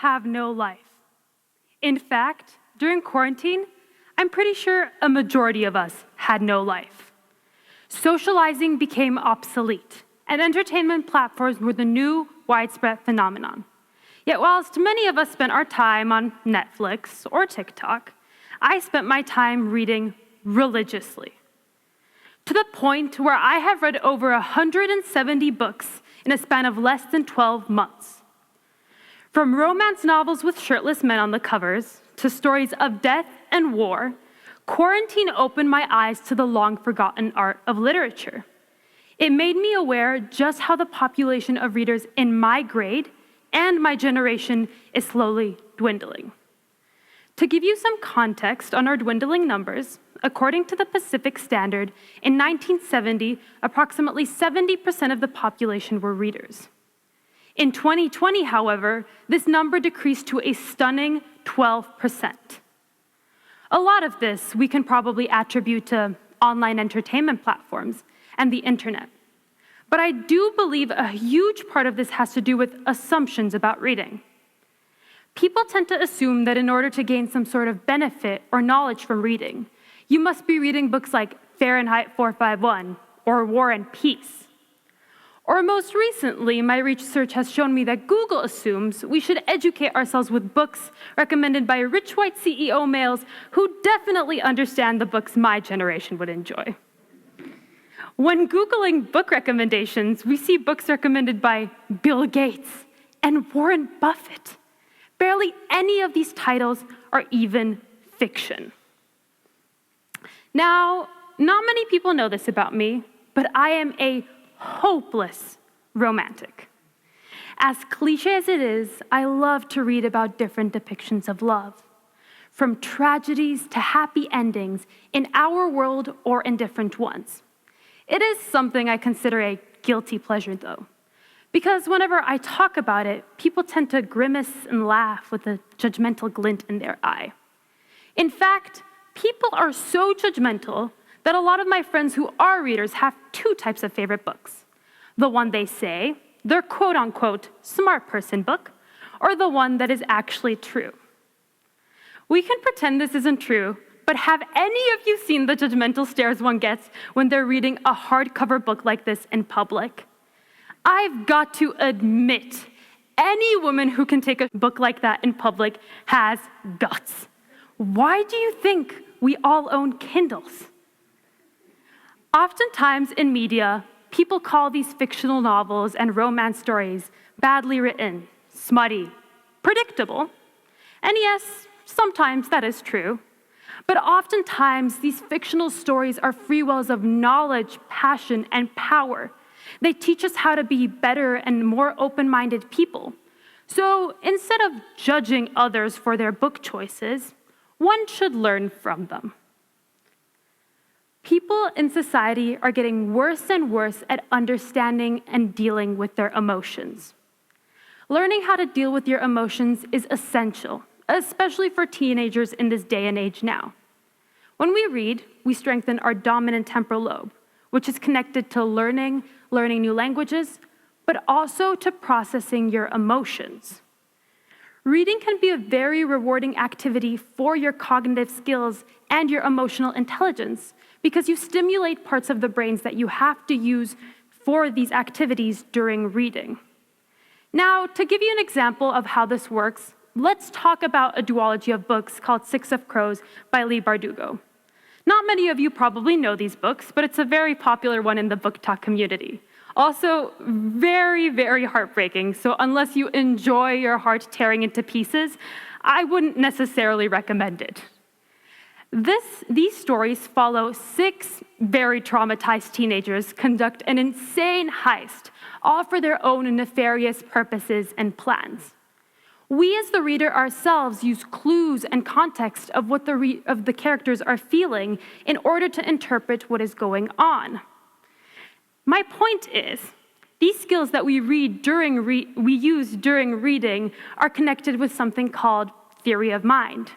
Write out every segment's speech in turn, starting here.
have no life. In fact, during quarantine, I'm pretty sure a majority of us had no life. Socializing became obsolete, and entertainment platforms were the new widespread phenomenon. Yet whilst many of us spent our time on Netflix or TikTok, I spent my time reading religiously, to the point where I have read over 170 books in a span of less than 12 months. From romance novels with shirtless men on the covers to stories of death and war, quarantine opened my eyes to the long-forgotten art of literature. It made me aware just how the population of readers in my grade and my generation is slowly dwindling. To give you some context on our dwindling numbers, according to the Pacific Standard, in 1970, approximately 70% of the population were readers. In 2020, however, this number decreased to a stunning 12%. A lot of this we can probably attribute to online entertainment platforms and the internet. But I do believe a huge part of this has to do with assumptions about reading. People tend to assume that in order to gain some sort of benefit or knowledge from reading, you must be reading books like Fahrenheit 451 or War and Peace. Or most recently, my research has shown me that Google assumes we should educate ourselves with books recommended by rich white CEO males who definitely understand the books my generation would enjoy. When Googling book recommendations, we see books recommended by Bill Gates and Warren Buffett. Barely any of these titles are even fiction. Now, not many people know this about me, but I am a hopeless romantic. As cliche as it is, I love to read about different depictions of love, from tragedies to happy endings in our world or in different ones. It is something I consider a guilty pleasure, though, because whenever I talk about it, people tend to grimace and laugh with a judgmental glint in their eye. In fact, people are so judgmental that a lot of my friends who are readers have two types of favorite books. The one they say, their quote-unquote smart person book, or the one that is actually true. We can pretend this isn't true, but have any of you seen the judgmental stares one gets when they're reading a hardcover book like this in public? I've got to admit, any woman who can take a book like that in public has guts. Why do you think we all own Kindles? Oftentimes in media, people call these fictional novels and romance stories badly written, smutty, predictable. And yes, sometimes that is true. But oftentimes, these fictional stories are free wells of knowledge, passion, and power. They teach us how to be better and more open-minded people. So instead of judging others for their book choices, one should learn from them. People in society are getting worse and worse at understanding and dealing with their emotions. Learning how to deal with your emotions is essential, especially for teenagers in this day and age now. When we read, we strengthen our dominant temporal lobe, which is connected to learning new languages, but also to processing your emotions. Reading can be a very rewarding activity for your cognitive skills and your emotional intelligence because you stimulate parts of the brains that you have to use for these activities during reading. Now, to give you an example of how this works, let's talk about a duology of books called Six of Crows by Leigh Bardugo. Not many of you probably know these books, but it's a very popular one in the book talk community. Also, very, very heartbreaking, so unless you enjoy your heart tearing into pieces, I wouldn't necessarily recommend it. These stories follow 6 very traumatized teenagers conduct an insane heist, all for their own nefarious purposes and plans. We as the reader ourselves use clues and context of what the characters are feeling in order to interpret what is going on. My point is, these skills that we use during reading are connected with something called theory of mind.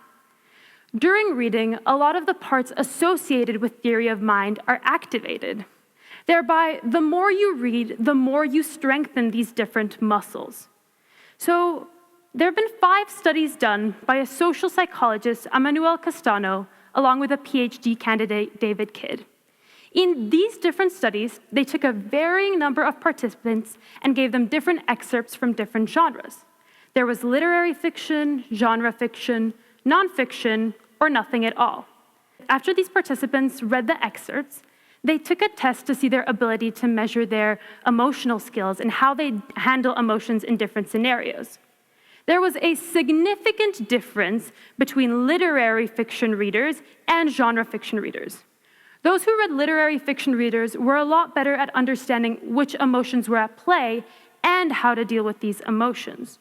During reading, a lot of the parts associated with theory of mind are activated. Thereby, the more you read, the more you strengthen these different muscles. So, There have been 5 studies done by a social psychologist, Emmanuel Castano, along with a PhD candidate, David Kidd. In these different studies, they took a varying number of participants and gave them different excerpts from different genres. There was literary fiction, genre fiction, nonfiction, or nothing at all. After these participants read the excerpts, they took a test to see their ability to measure their emotional skills and how they handle emotions in different scenarios. There was a significant difference between literary fiction readers and genre fiction readers. Those who read literary fiction readers were a lot better at understanding which emotions were at play and how to deal with these emotions,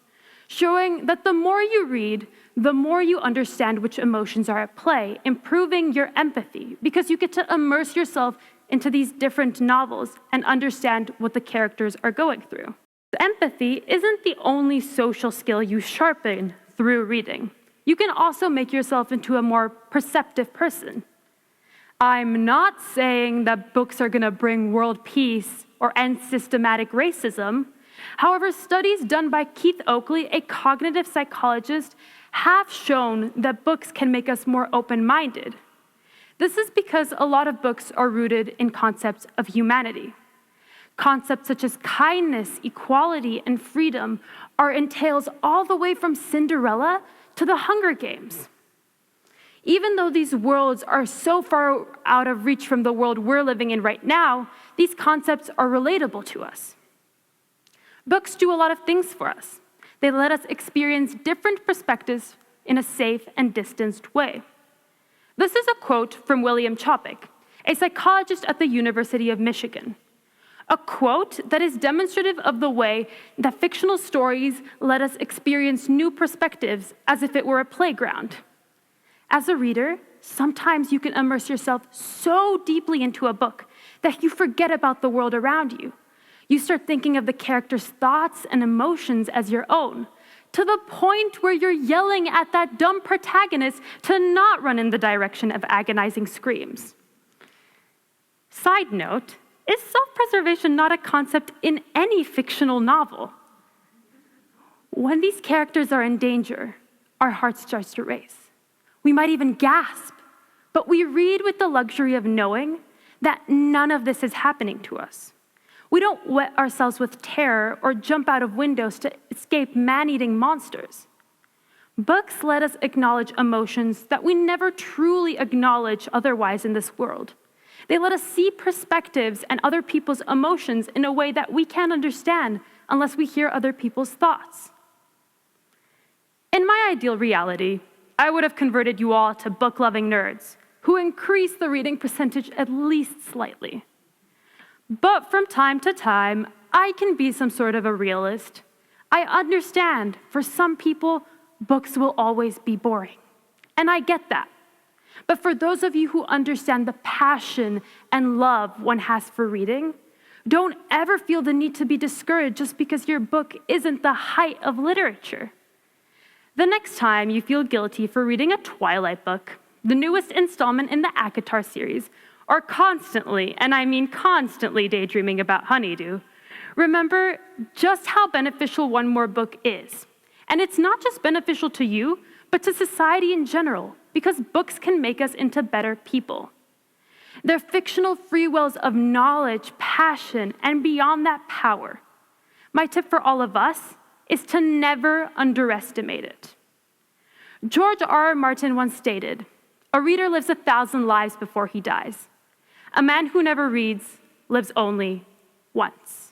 showing that the more you read, the more you understand which emotions are at play, improving your empathy, because you get to immerse yourself into these different novels and understand what the characters are going through. Empathy isn't the only social skill you sharpen through reading. You can also make yourself into a more perceptive person. I'm not saying that books are going to bring world peace or end systematic racism. However, studies done by Keith Oakley, a cognitive psychologist, have shown that books can make us more open-minded. This is because a lot of books are rooted in concepts of humanity. Concepts such as kindness, equality, and freedom are in tales all the way from Cinderella to the Hunger Games. Even though these worlds are so far out of reach from the world we're living in right now, these concepts are relatable to us. Books do a lot of things for us. They let us experience different perspectives in a safe and distanced way. This is a quote from William Chopik, a psychologist at the University of Michigan. A quote that is demonstrative of the way that fictional stories let us experience new perspectives as if it were a playground. As a reader, sometimes you can immerse yourself so deeply into a book that you forget about the world around you. You start thinking of the characters' thoughts and emotions as your own, to the point where you're yelling at that dumb protagonist to not run in the direction of agonizing screams. Side note, is self-preservation not a concept in any fictional novel? When these characters are in danger, our heart starts to race. We might even gasp, but we read with the luxury of knowing that none of this is happening to us. We don't wet ourselves with terror or jump out of windows to escape man-eating monsters. Books let us acknowledge emotions that we never truly acknowledge otherwise in this world. They let us see perspectives and other people's emotions in a way that we can't understand unless we hear other people's thoughts. In my ideal reality, I would have converted you all to book-loving nerds who increase the reading percentage at least slightly. But from time to time, I can be some sort of a realist. I understand for some people, books will always be boring. And I get that. But for those of you who understand the passion and love one has for reading, don't ever feel the need to be discouraged just because your book isn't the height of literature. The next time you feel guilty for reading a Twilight book, the newest installment in the ACOTAR series, or constantly, and I mean constantly, daydreaming about Honeydew, remember just how beneficial one more book is. And it's not just beneficial to you, but to society in general, because books can make us into better people. They're fictional free wells of knowledge, passion, and beyond that, power. My tip for all of us is to never underestimate it. George R. R. Martin once stated, "A reader lives 1,000 lives before he dies. A man who never reads lives only once."